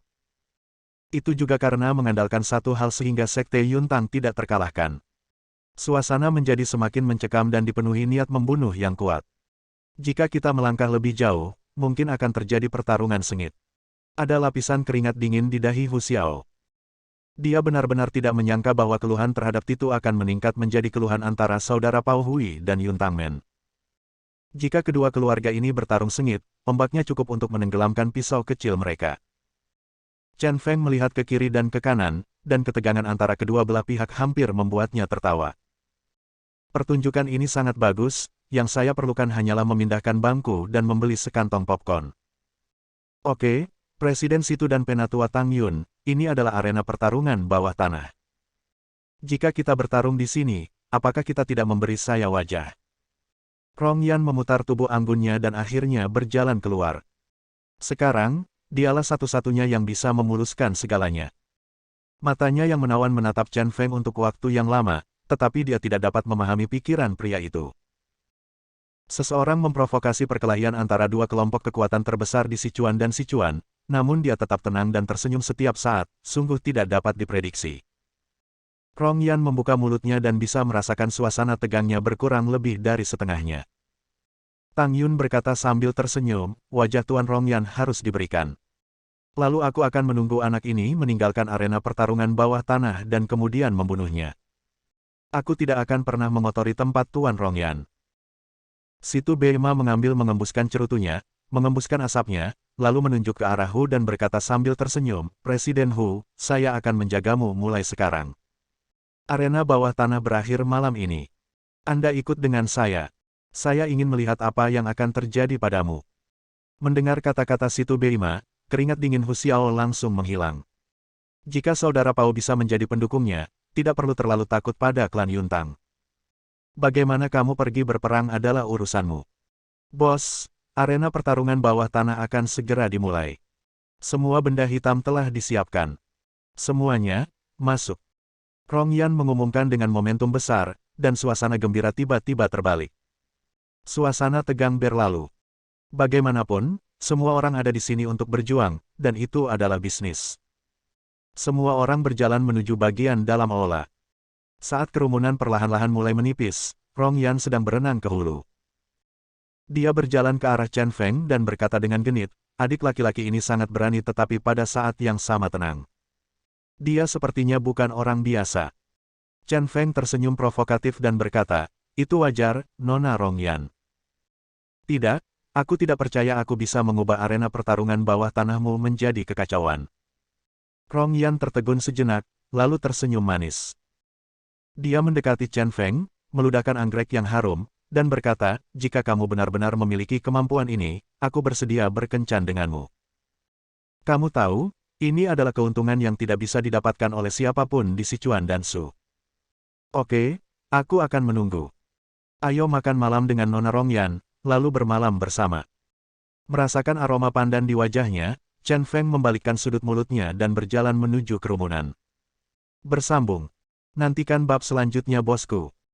Itu juga karena mengandalkan satu hal sehingga Sekte Yuntang tidak terkalahkan. Suasana menjadi semakin mencekam dan dipenuhi niat membunuh yang kuat. Jika kita melangkah lebih jauh, mungkin akan terjadi pertarungan sengit. Ada lapisan keringat dingin di dahi Hu Xiao. Dia benar-benar tidak menyangka bahwa keluhan terhadap Titu akan meningkat menjadi keluhan antara saudara Pao Hui dan Yuntang Men. Jika kedua keluarga ini bertarung sengit, ombaknya cukup untuk menenggelamkan pisau kecil mereka. Chen Feng melihat ke kiri dan ke kanan, dan ketegangan antara kedua belah pihak hampir membuatnya tertawa. Pertunjukan ini sangat bagus, yang saya perlukan hanyalah memindahkan bangku dan membeli sekantong popcorn. Oke, Presiden Situ dan Penatua Tang Yun, ini adalah arena pertarungan bawah tanah. Jika kita bertarung di sini, apakah kita tidak memberi saya wajah? Rong Yan memutar tubuh anggunnya dan akhirnya berjalan keluar. Sekarang, dialah satu-satunya yang bisa memuluskan segalanya. Matanya yang menawan menatap Chen Feng untuk waktu yang lama, tetapi dia tidak dapat memahami pikiran pria itu. Seseorang memprovokasi perkelahian antara dua kelompok kekuatan terbesar di Sichuan dan Sichuan, namun dia tetap tenang dan tersenyum setiap saat, sungguh tidak dapat diprediksi. Rong Yan membuka mulutnya dan bisa merasakan suasana tegangnya berkurang lebih dari setengahnya. Tang Yun berkata sambil tersenyum, wajah Tuan Rong Yan harus diberikan. Lalu aku akan menunggu anak ini meninggalkan arena pertarungan bawah tanah dan kemudian membunuhnya. Aku tidak akan pernah mengotori tempat Tuan Rong Yan. Si Tu Beima mengembuskan cerutunya, mengembuskan asapnya, lalu menunjuk ke arah Hu dan berkata sambil tersenyum, Presiden Hu, saya akan menjagamu mulai sekarang. Arena bawah tanah berakhir malam ini. Anda ikut dengan saya. Saya ingin melihat apa yang akan terjadi padamu. Mendengar kata-kata Si Tu Beima, keringat dingin Hu Xiao langsung menghilang. Jika saudara Pao bisa menjadi pendukungnya, tidak perlu terlalu takut pada klan Yuntang. Bagaimana kamu pergi berperang adalah urusanmu. Bos, Arena pertarungan bawah tanah akan segera dimulai. Semua benda hitam telah disiapkan. Semuanya, masuk. Rong Yan mengumumkan dengan momentum besar, dan suasana gembira tiba-tiba terbalik. Suasana tegang berlalu. Bagaimanapun, semua orang ada di sini untuk berjuang, dan itu adalah bisnis. Semua orang berjalan menuju bagian dalam aula. Saat kerumunan perlahan-lahan mulai menipis, Rong Yan sedang berenang ke hulu. Dia berjalan ke arah Chen Feng dan berkata dengan genit, adik laki-laki ini sangat berani tetapi pada saat yang sama tenang. Dia sepertinya bukan orang biasa. Chen Feng tersenyum provokatif dan berkata, itu wajar, Nona Rong Yan. Tidak, aku tidak percaya aku bisa mengubah arena pertarungan bawah tanahmu menjadi kekacauan. Rong Yan tertegun sejenak, lalu tersenyum manis. Dia mendekati Chen Feng, meludahkan anggrek yang harum, dan berkata, jika kamu benar-benar memiliki kemampuan ini, aku bersedia berkencan denganmu. Kamu tahu, ini adalah keuntungan yang tidak bisa didapatkan oleh siapapun di Sichuan dan Shu. Oke, aku akan menunggu. Ayo makan malam dengan Nona Rong Yan, lalu bermalam bersama. Merasakan aroma pandan di wajahnya, Chen Feng membalikkan sudut mulutnya dan berjalan menuju kerumunan. Bersambung. Nantikan bab selanjutnya bosku.